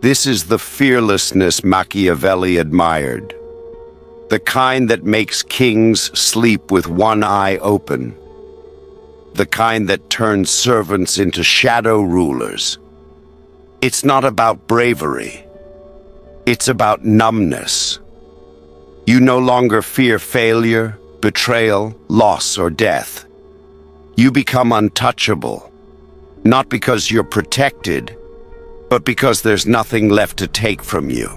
This is the fearlessness Machiavelli admired, the kind that makes kings sleep with one eye open, the kind that turns servants into shadow rulers. It's not about bravery. It's about numbness. You no longer fear failure, betrayal, loss, or death. You become untouchable, not because you're protected, but because there's nothing left to take from you.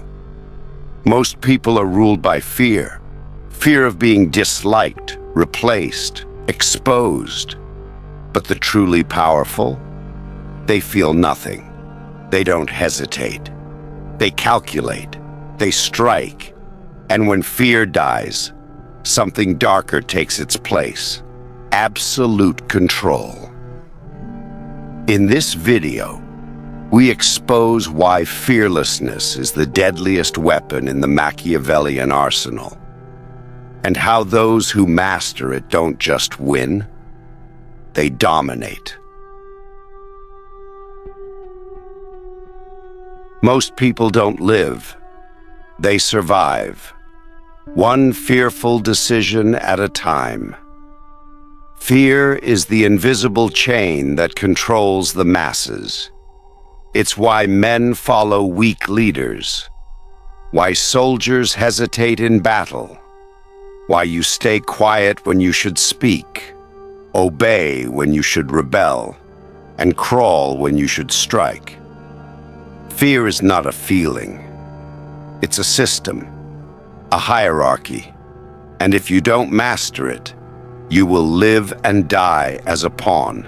Most people are ruled by fear. Fear of being disliked, replaced, exposed. But the truly powerful, they feel nothing. They don't hesitate. They calculate. They strike. And when fear dies, something darker takes its place. Absolute control. In this video, we expose why fearlessness is the deadliest weapon in the Machiavellian arsenal, and how those who master it don't just win, they dominate. Most people don't live, they survive, one fearful decision at a time. Fear is the invisible chain that controls the masses. It's why men follow weak leaders, why soldiers hesitate in battle, why you stay quiet when you should speak, obey when you should rebel, and crawl when you should strike. Fear is not a feeling. It's a system, a hierarchy, and if you don't master it, you will live and die as a pawn.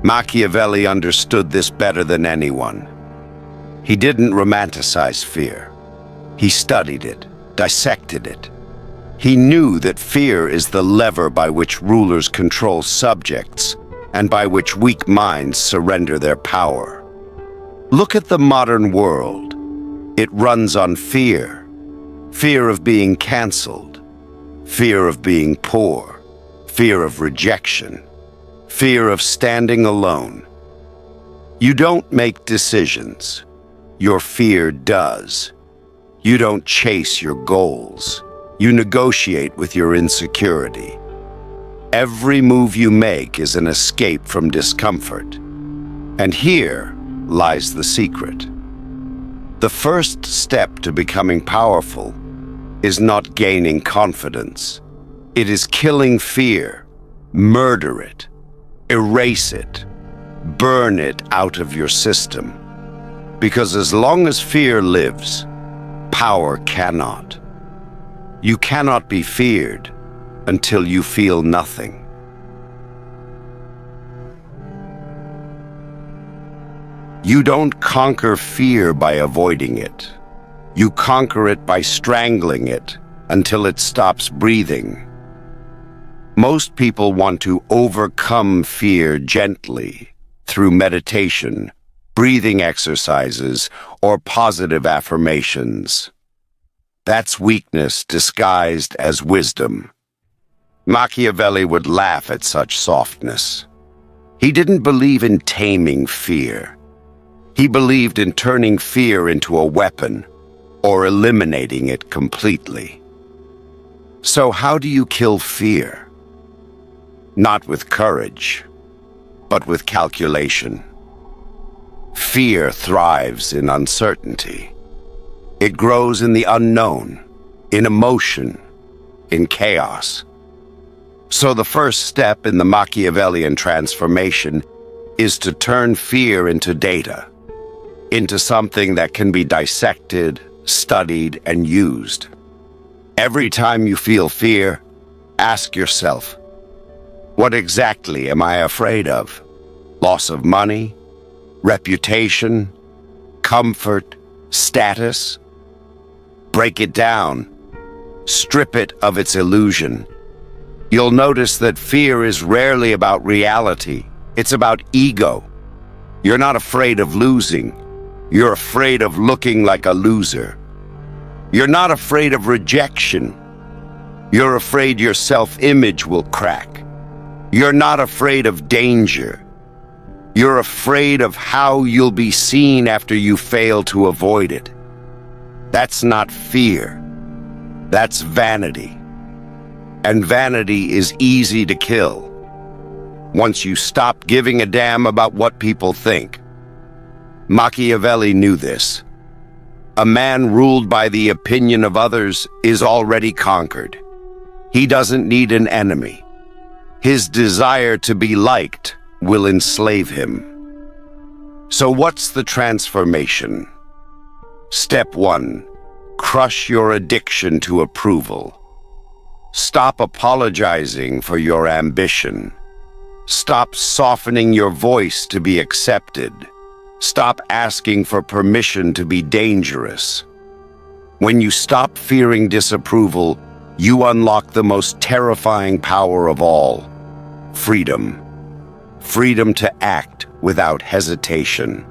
Machiavelli understood this better than anyone. He didn't romanticize fear. He studied it, dissected it. He knew that fear is the lever by which rulers control subjects and by which weak minds surrender their power. Look at the modern world. It runs on fear. Fear of being canceled. Fear of being poor. Fear of rejection. Fear of standing alone. You don't make decisions. Your fear does. You don't chase your goals. You negotiate with your insecurity. Every move you make is an escape from discomfort. And here lies the secret. The first step to becoming powerful is not gaining confidence. It is killing fear, murder it, erase it, burn it out of your system. Because as long as fear lives, power cannot. You cannot be feared until you feel nothing. You don't conquer fear by avoiding it. You conquer it by strangling it until it stops breathing. Most people want to overcome fear gently through meditation, breathing exercises, or positive affirmations. That's weakness disguised as wisdom. Machiavelli would laugh at such softness. He didn't believe in taming fear. He believed in turning fear into a weapon or eliminating it completely. So how do you kill fear? Not with courage, but with calculation. Fear thrives in uncertainty. It grows in the unknown, in emotion, in chaos. So the first step in the Machiavellian transformation is to turn fear into data, into something that can be dissected, studied, and used. Every time you feel fear, ask yourself, what exactly am I afraid of? Loss of money, reputation, comfort, status? Break it down. Strip it of its illusion. You'll notice that fear is rarely about reality. It's about ego. You're not afraid of losing. You're afraid of looking like a loser. You're not afraid of rejection. You're afraid your self-image will crack. You're not afraid of danger. You're afraid of how you'll be seen after you fail to avoid it. That's not fear. That's vanity. And vanity is easy to kill. Once you stop giving a damn about what people think. Machiavelli knew this. A man ruled by the opinion of others is already conquered. He doesn't need an enemy. His desire to be liked will enslave him. So what's the transformation? Step 1. Crush your addiction to approval. Stop apologizing for your ambition. Stop softening your voice to be accepted. Stop asking for permission to be dangerous. When you stop fearing disapproval, you unlock the most terrifying power of all: freedom. Freedom to act without hesitation.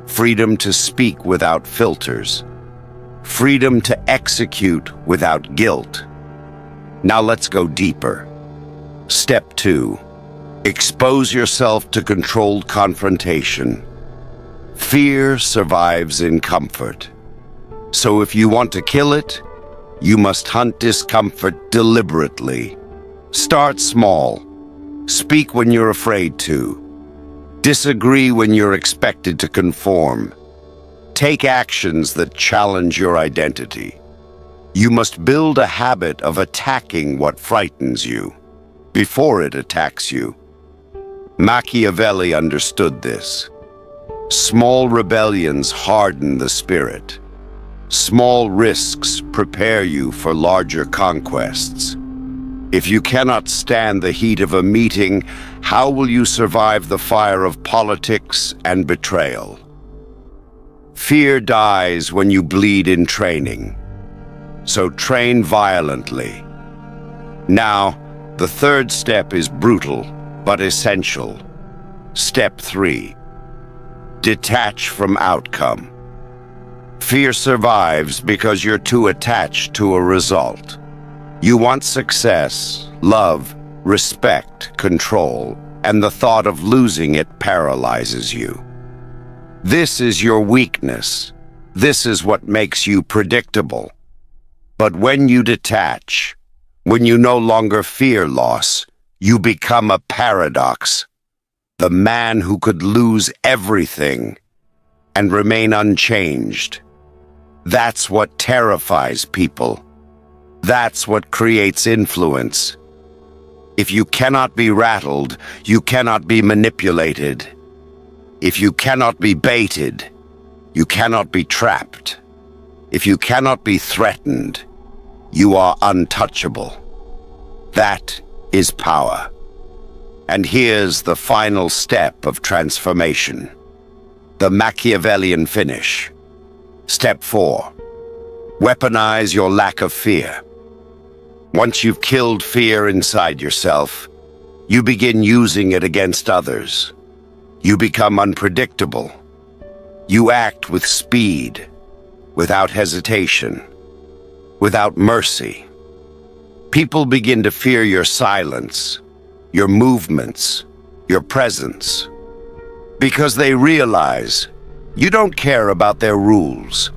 Freedom to speak without filters. Freedom to execute without guilt. Now let's go deeper. Step 2. Expose yourself to controlled confrontation. Fear survives in comfort. So if you want to kill it, you must hunt discomfort deliberately. Start small. Speak when you're afraid to. Disagree when you're expected to conform. Take actions that challenge your identity. You must build a habit of attacking what frightens you before it attacks you. Machiavelli understood this. Small rebellions harden the spirit. Small risks prepare you for larger conquests. If you cannot stand the heat of a meeting, how will you survive the fire of politics and betrayal? Fear dies when you bleed in training. So train violently. Now, the third step is brutal, but essential. Step 3. Detach from outcome. Fear survives because you're too attached to a result. You want success, love, respect, control, and the thought of losing it paralyzes you. This is your weakness. This is what makes you predictable. But when you detach, when you no longer fear loss, you become a paradox. The man who could lose everything and remain unchanged. That's what terrifies people. That's what creates influence. If you cannot be rattled, you cannot be manipulated. If you cannot be baited, you cannot be trapped. If you cannot be threatened, you are untouchable. That is power. And here's the final step of transformation. The Machiavellian finish. Step 4. Weaponize your lack of fear. Once you've killed fear inside yourself, you begin using it against others. You become unpredictable. You act with speed, without hesitation, without mercy. People begin to fear your silence, your movements, your presence, because they realize you don't care about their rules.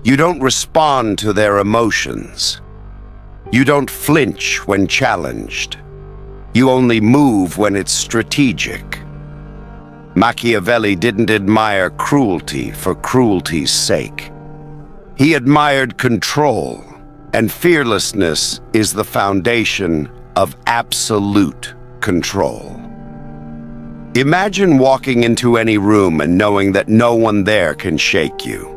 You don't respond to their emotions. You don't flinch when challenged. You only move when it's strategic. Machiavelli didn't admire cruelty for cruelty's sake. He admired control, and fearlessness is the foundation of absolute control. Imagine walking into any room and knowing that no one there can shake you.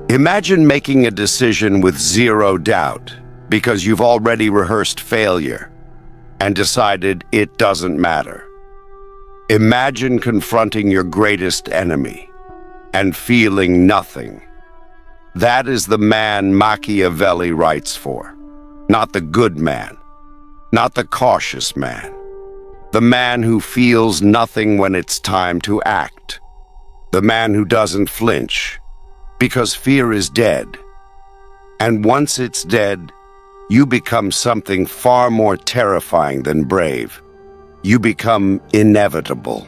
Imagine making a decision with zero doubt because you've already rehearsed failure and decided it doesn't matter. Imagine confronting your greatest enemy and feeling nothing. That is the man Machiavelli writes for. Not the good man, not the cautious man. The man who feels nothing when it's time to act. The man who doesn't flinch, because fear is dead. And once it's dead, you become something far more terrifying than brave. You become inevitable.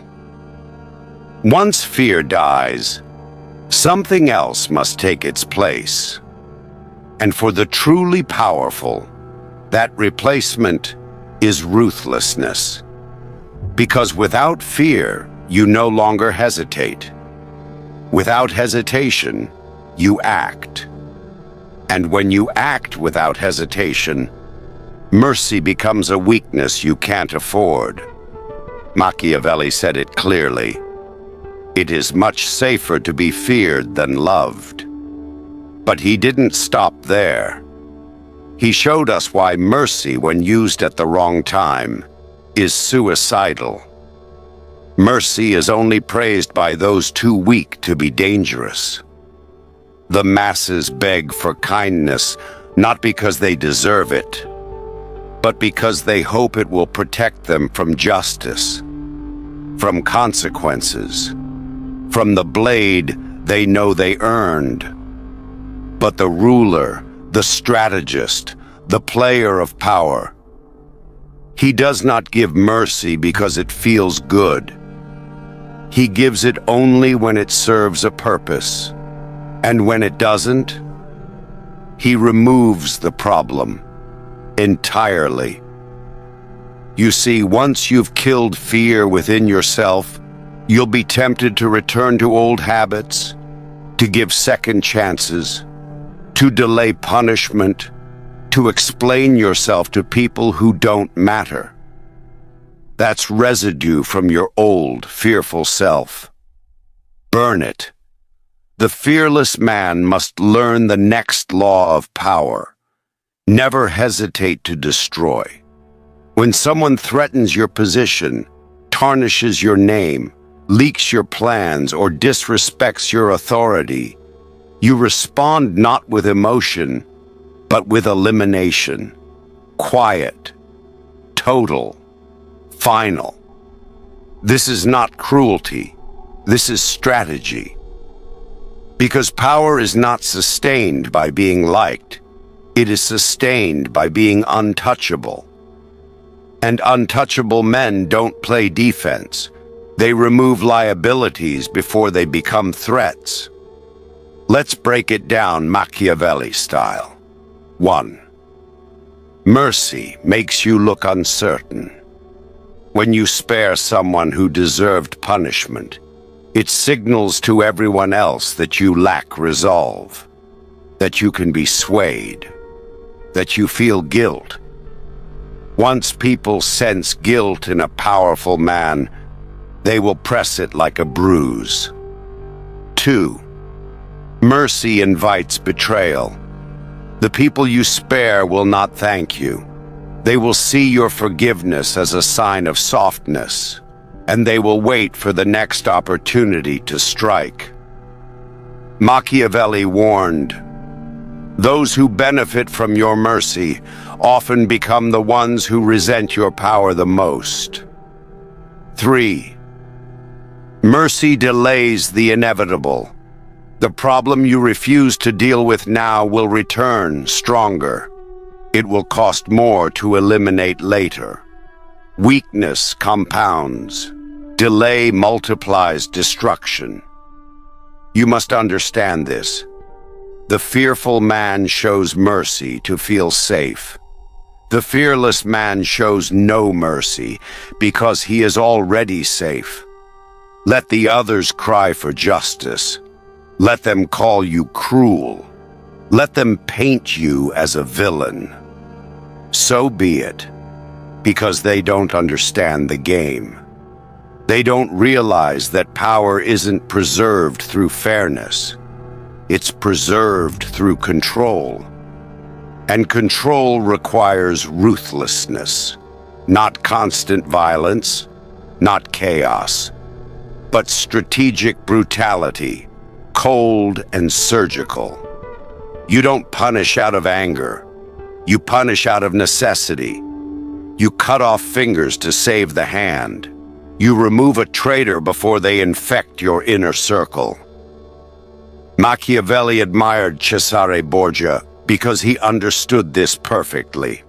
Once fear dies, something else must take its place. And for the truly powerful, that replacement is ruthlessness. Because without fear, you no longer hesitate. Without hesitation, you act. And when you act without hesitation, mercy becomes a weakness you can't afford. Machiavelli said it clearly. It is much safer to be feared than loved. But he didn't stop there. He showed us why mercy, when used at the wrong time, is suicidal. Mercy is only praised by those too weak to be dangerous. The masses beg for kindness, not because they deserve it, but because they hope it will protect them from justice, from consequences, from the blade they know they earned. But the ruler, the strategist, the player of power, he does not give mercy because it feels good. He gives it only when it serves a purpose. And when it doesn't, he removes the problem entirely. You see, once you've killed fear within yourself, you'll be tempted to return to old habits, to give second chances, to delay punishment, to explain yourself to people who don't matter. That's residue from your old, fearful self. Burn it. The fearless man must learn the next law of power. Never hesitate to destroy. When someone threatens your position, tarnishes your name, leaks your plans, or disrespects your authority, you respond not with emotion, but with elimination. Quiet, total, final. This is not cruelty. This is strategy. Because power is not sustained by being liked. It is sustained by being untouchable. And untouchable men don't play defense. They remove liabilities before they become threats. Let's break it down Machiavelli style. 1. Mercy makes you look uncertain. When you spare someone who deserved punishment, it signals to everyone else that you lack resolve, that you can be swayed, that you feel guilt. Once people sense guilt in a powerful man, they will press it like a bruise. 2. Mercy invites betrayal. The people you spare will not thank you. They will see your forgiveness as a sign of softness, and they will wait for the next opportunity to strike. Machiavelli warned, "Those who benefit from your mercy often become the ones who resent your power the most." 3. Mercy delays the inevitable. The problem you refuse to deal with now will return stronger. It will cost more to eliminate later. Weakness compounds. Delay multiplies destruction. You must understand this. The fearful man shows mercy to feel safe. The fearless man shows no mercy because he is already safe. Let the others cry for justice. Let them call you cruel. Let them paint you as a villain. So be it, because they don't understand the game. They don't realize that power isn't preserved through fairness. It's preserved through control. And control requires ruthlessness, not constant violence, not chaos, but strategic brutality, cold and surgical. You don't punish out of anger. You punish out of necessity. You cut off fingers to save the hand. You remove a traitor before they infect your inner circle. Machiavelli admired Cesare Borgia because he understood this perfectly.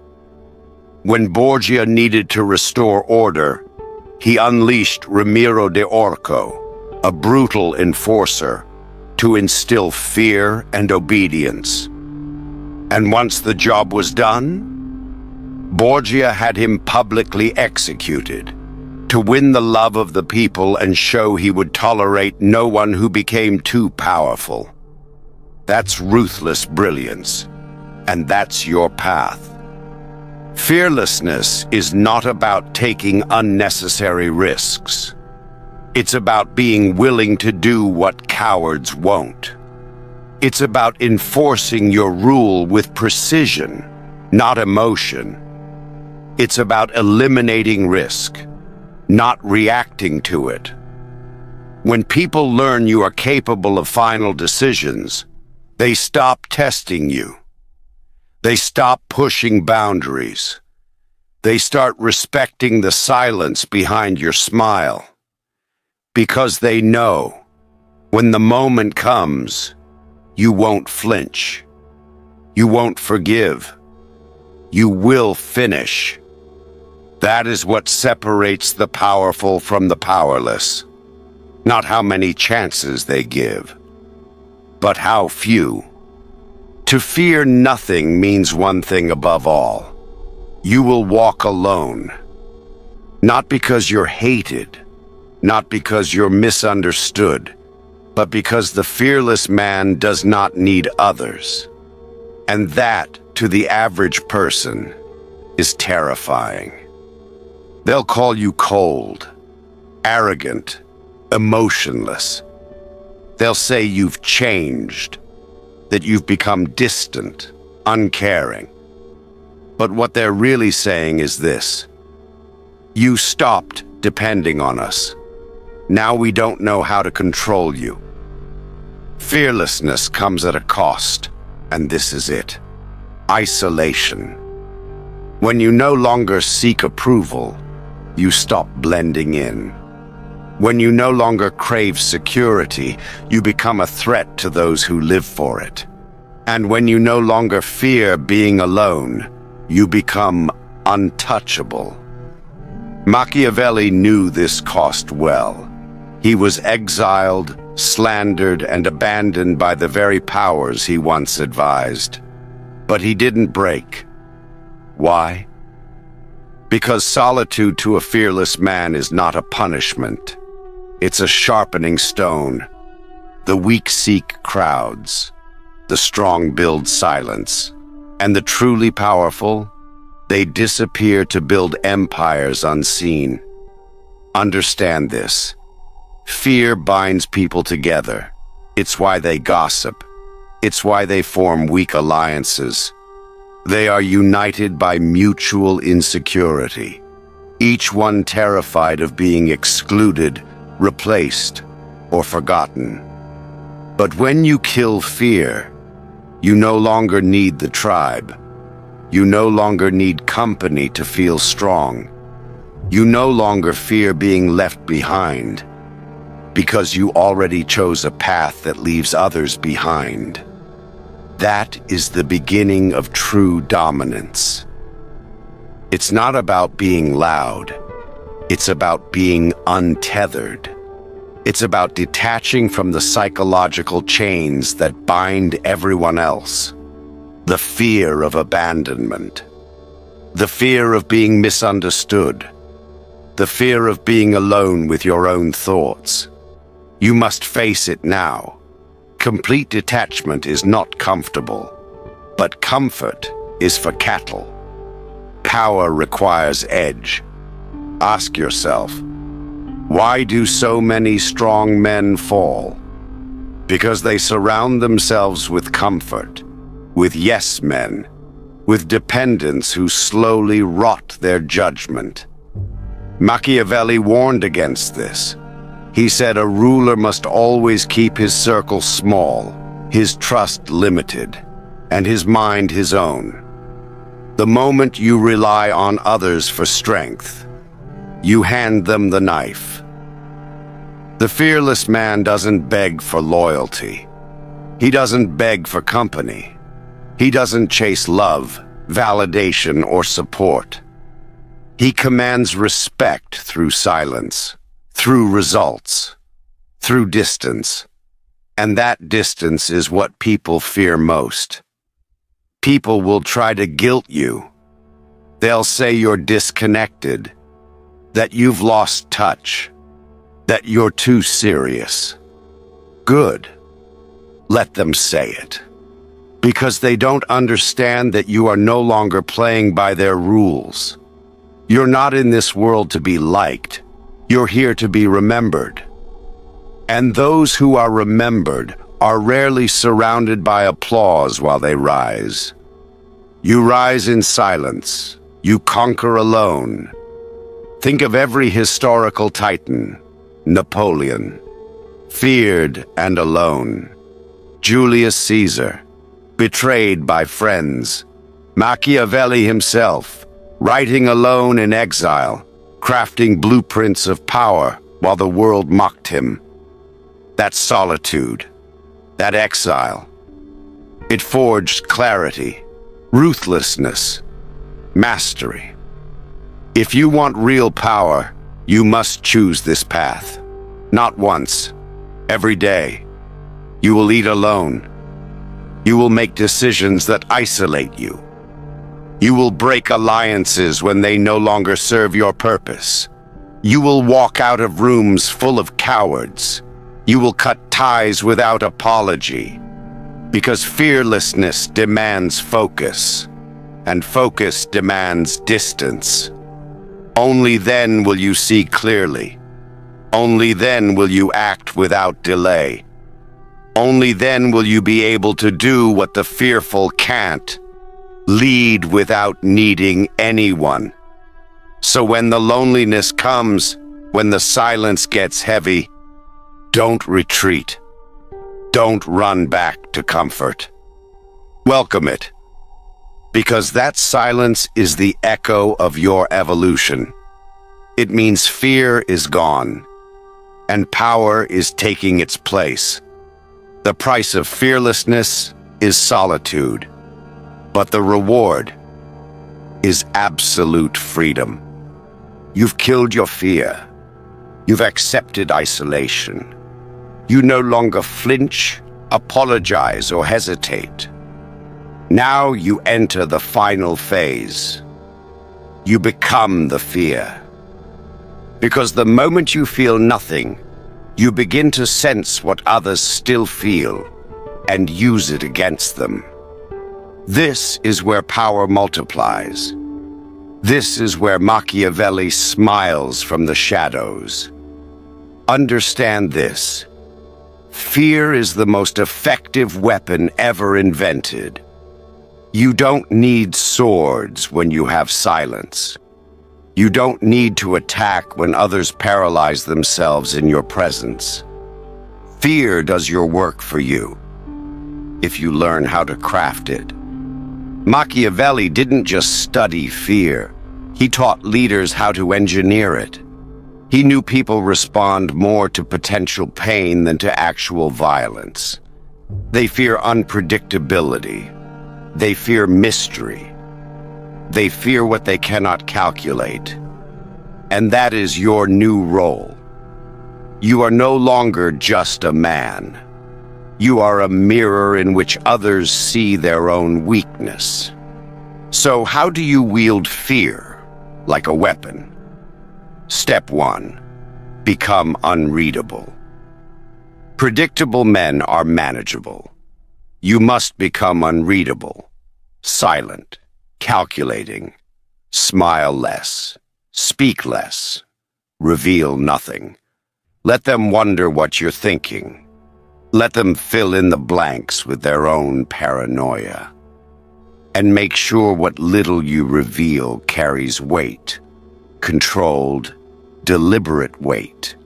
When Borgia needed to restore order, he unleashed Ramiro de Orco, a brutal enforcer, to instill fear and obedience. And once the job was done, Borgia had him publicly executed, to win the love of the people and show he would tolerate no one who became too powerful. That's ruthless brilliance, and that's your path. Fearlessness is not about taking unnecessary risks. It's about being willing to do what cowards won't. It's about enforcing your rule with precision, not emotion. It's about eliminating risk, not reacting to it. When people learn you are capable of final decisions, they stop testing you. They stop pushing boundaries. They start respecting the silence behind your smile. Because they know, when the moment comes, you won't flinch. You won't forgive. You will finish. That is what separates the powerful from the powerless. Not how many chances they give, but how few. To fear nothing means one thing above all. You will walk alone. Not because you're hated, not because you're misunderstood, but because the fearless man does not need others. And that, to the average person, is terrifying. They'll call you cold, arrogant, emotionless. They'll say you've changed, that you've become distant, uncaring. But what they're really saying is this: you stopped depending on us. Now we don't know how to control you. Fearlessness comes at a cost, and this is it: isolation. When you no longer seek approval, you stop blending in. When you no longer crave security, you become a threat to those who live for it. And when you no longer fear being alone, you become untouchable. Machiavelli knew this cost well. He was exiled, slandered, and abandoned by the very powers he once advised. But he didn't break. Why? Because solitude to a fearless man is not a punishment. It's a sharpening stone. The weak seek crowds. The strong build silence. And the truly powerful, they disappear to build empires unseen. Understand this. Fear binds people together. It's why they gossip. It's why they form weak alliances. They are united by mutual insecurity, each one terrified of being excluded, replaced, or forgotten. But when you kill fear, you no longer need the tribe. You no longer need company to feel strong. You no longer fear being left behind, because you already chose a path that leaves others behind. That is the beginning of true dominance. It's not about being loud. It's about being untethered. It's about detaching from the psychological chains that bind everyone else. The fear of abandonment. The fear of being misunderstood. The fear of being alone with your own thoughts. You must face it now. Complete detachment is not comfortable, but comfort is for cattle. Power requires edge. Ask yourself, why do so many strong men fall? Because they surround themselves with comfort, with yes men, with dependents who slowly rot their judgment. Machiavelli warned against this. He said a ruler must always keep his circle small, his trust limited, and his mind his own. The moment you rely on others for strength, you hand them the knife. The fearless man doesn't beg for loyalty. He doesn't beg for company. He doesn't chase love, validation, or support. He commands respect through silence, through results, through distance. And that distance is what people fear most. People will try to guilt you. They'll say you're disconnected, that you've lost touch, that you're too serious. Good. Let them say it. Because they don't understand that you are no longer playing by their rules. You're not in this world to be liked. You're here to be remembered. And those who are remembered are rarely surrounded by applause while they rise. You rise in silence. You conquer alone. Think of every historical titan. Napoleon, feared and alone. Julius Caesar, betrayed by friends. Machiavelli himself, writing alone in exile, crafting blueprints of power while the world mocked him. That solitude, that exile, it forged clarity, ruthlessness, mastery. If you want real power, you must choose this path. Not once, every day. You will eat alone. You will make decisions that isolate you. You will break alliances when they no longer serve your purpose. You will walk out of rooms full of cowards. You will cut ties without apology. Because fearlessness demands focus, and focus demands distance. Only then will you see clearly. Only then will you act without delay. Only then will you be able to do what the fearful can't. Lead without needing anyone. So when the loneliness comes, when the silence gets heavy, don't retreat. Don't run back to comfort. Welcome it. Because that silence is the echo of your evolution. It means fear is gone, and power is taking its place. The price of fearlessness is solitude, but the reward is absolute freedom. You've killed your fear. You've accepted isolation. You no longer flinch, apologize, or hesitate. Now you enter the final phase. You become the fear. Because the moment you feel nothing, you begin to sense what others still feel and use it against them. This is where power multiplies. This is where Machiavelli smiles from the shadows. Understand this. Fear is the most effective weapon ever invented. You don't need swords when you have silence. You don't need to attack when others paralyze themselves in your presence. Fear does your work for you, if you learn how to craft it. Machiavelli didn't just study fear. He taught leaders how to engineer it. He knew people respond more to potential pain than to actual violence. They fear unpredictability. They fear mystery. They fear what they cannot calculate. And that is your new role. You are no longer just a man. You are a mirror in which others see their own weakness. So how do you wield fear like a weapon? Step 1. Become unreadable. Predictable men are manageable. You must become unreadable, silent, calculating, smile less, speak less, reveal nothing. Let them wonder what you're thinking. Let them fill in the blanks with their own paranoia. And make sure what little you reveal carries weight, controlled, deliberate weight.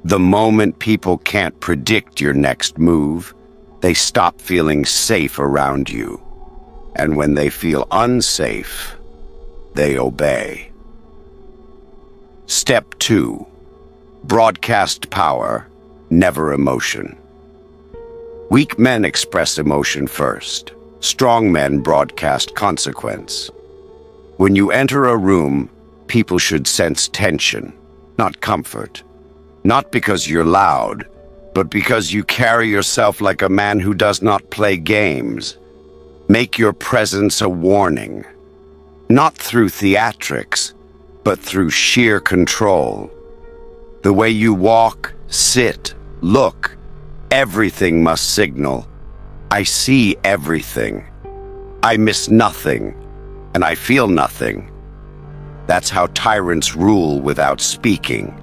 The moment people can't predict your next move, they stop feeling safe around you. And when they feel unsafe, they obey. Step 2. Broadcast power, never emotion. Weak men express emotion first. Strong men broadcast consequence. When you enter a room, people should sense tension, not comfort. Not because you're loud, but because you carry yourself like a man who does not play games. Make your presence a warning, not through theatrics, but through sheer control. The way you walk, sit, look, everything must signal, I see everything. I miss nothing, and I feel nothing. That's how tyrants rule without speaking.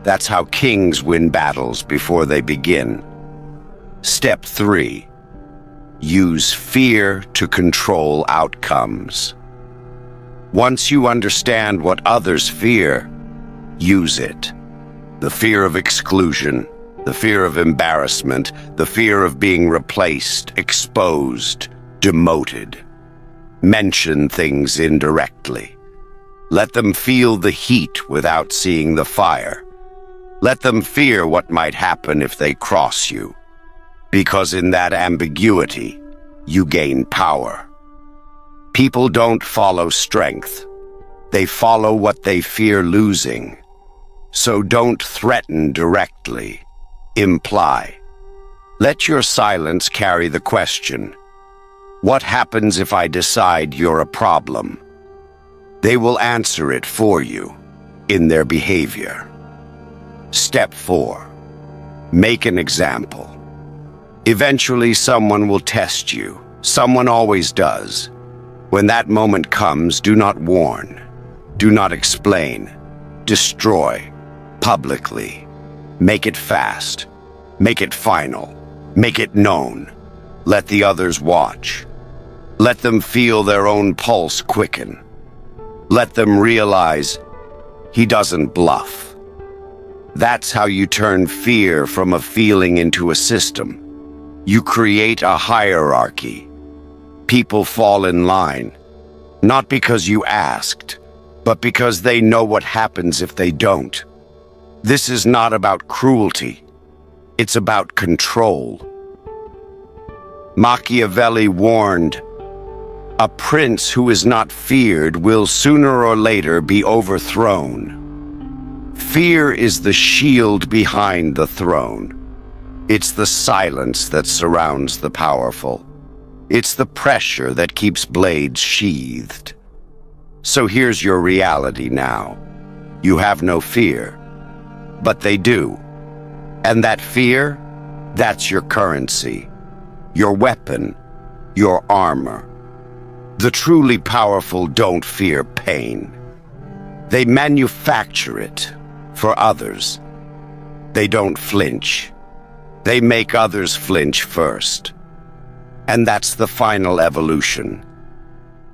That's how kings win battles before they begin. Step 3. Use fear to control outcomes. Once you understand what others fear, use it. The fear of exclusion, the fear of embarrassment, the fear of being replaced, exposed, demoted. Mention things indirectly. Let them feel the heat without seeing the fire. Let them fear what might happen if they cross you. Because in that ambiguity, you gain power. People don't follow strength. They follow what they fear losing. So don't threaten directly. Imply. Let your silence carry the question. What happens if I decide you're a problem? They will answer it for you in their behavior. Step 4. Make an example. Eventually, someone will test you. Someone always does. When that moment comes, do not warn. Do not explain. Destroy. Publicly. Make it fast. Make it final. Make it known. Let the others watch. Let them feel their own pulse quicken. Let them realize he doesn't bluff. That's how you turn fear from a feeling into a system. You create a hierarchy. People fall in line, not because you asked, but because they know what happens if they don't. This is not about cruelty. It's about control. Machiavelli warned, a prince who is not feared will sooner or later be overthrown. Fear is the shield behind the throne. It's the silence that surrounds the powerful. It's the pressure that keeps blades sheathed. So here's your reality now. You have no fear, but they do. And that fear, that's your currency, your weapon, your armor. The truly powerful don't fear pain. They manufacture it for others. They don't flinch. They make others flinch first. And that's the final evolution.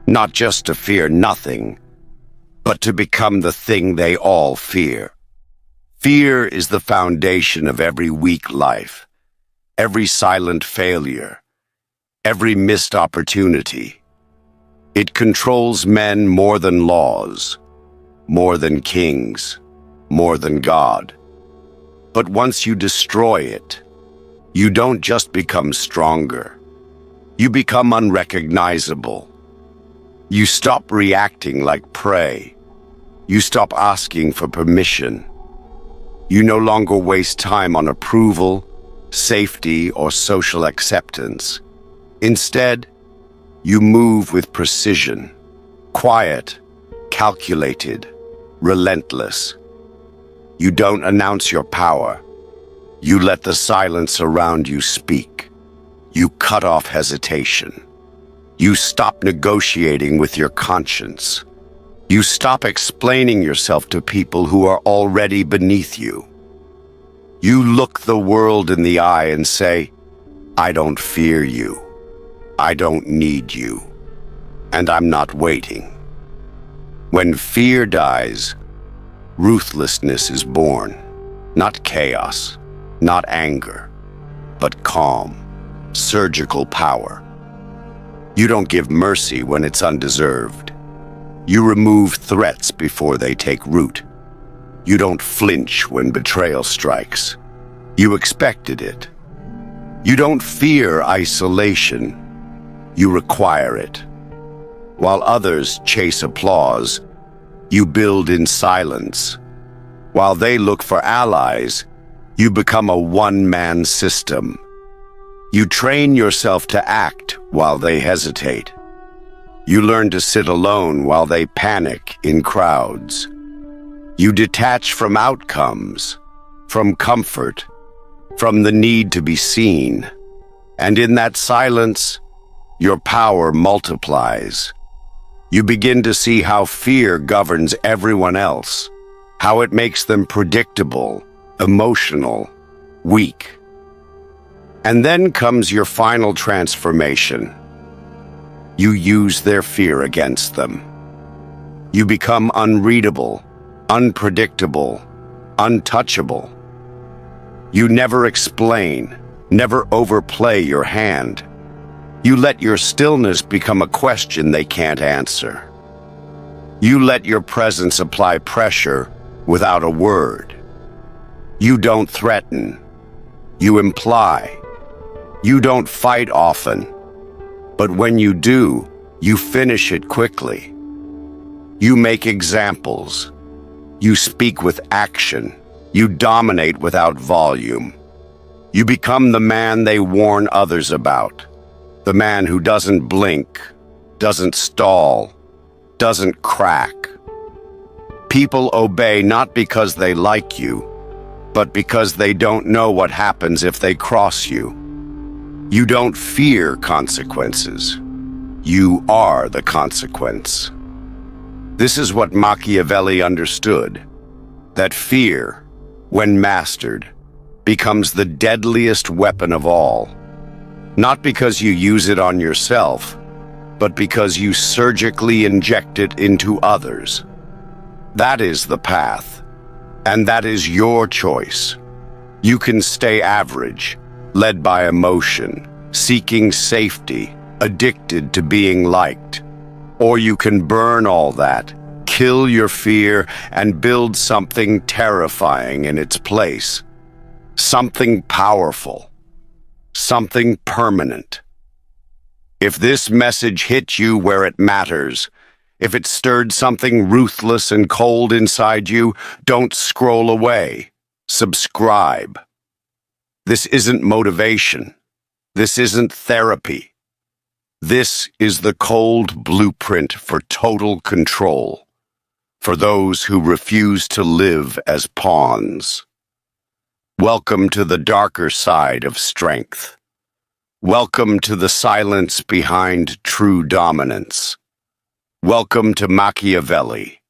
Not just to fear nothing, but to become the thing they all fear. Fear is the foundation of every weak life, every silent failure, every missed opportunity. It controls men more than laws, more than kings, more than God. But once you destroy it, you don't just become stronger. You become unrecognizable. You stop reacting like prey. You stop asking for permission. You no longer waste time on approval, safety, or social acceptance. Instead, you move with precision, quiet, calculated, relentless. You don't announce your power. You let the silence around you speak. You cut off hesitation. You stop negotiating with your conscience. You stop explaining yourself to people who are already beneath you. You look the world in the eye and say, I don't fear you. I don't need you. And I'm not waiting. When fear dies, ruthlessness is born. Not chaos, not anger, but calm, surgical power. You don't give mercy when it's undeserved. You remove threats before they take root. You don't flinch when betrayal strikes. You expected it. You don't fear isolation. You require it. While others chase applause, you build in silence. While they look for allies, you become a one-man system. You train yourself to act while they hesitate. You learn to sit alone while they panic in crowds. You detach from outcomes, from comfort, from the need to be seen. And in that silence, your power multiplies. You begin to see how fear governs everyone else, how it makes them predictable, emotional, weak. And then comes your final transformation. You use their fear against them. You become unreadable, unpredictable, untouchable. You never explain, never overplay your hand. You let your stillness become a question they can't answer. You let your presence apply pressure without a word. You don't threaten. You imply. You don't fight often. But when you do, you finish it quickly. You make examples. You speak with action. You dominate without volume. You become the man they warn others about. The man who doesn't blink, doesn't stall, doesn't crack. People obey not because they like you, but because they don't know what happens if they cross you. You don't fear consequences. You are the consequence. This is what Machiavelli understood, that fear, when mastered, becomes the deadliest weapon of all. Not because you use it on yourself, but because you surgically inject it into others. That is the path, and that is your choice. You can stay average, led by emotion, seeking safety, addicted to being liked. Or you can burn all that, kill your fear, and build something terrifying in its place. Something powerful. Something permanent. If this message hit you where it matters, if it stirred something ruthless and cold inside you, don't scroll away. Subscribe. This isn't motivation. This isn't therapy. This is the cold blueprint for total control, for those who refuse to live as pawns. Welcome to the darker side of strength. Welcome to the silence behind true dominance. Welcome to Machiavelli,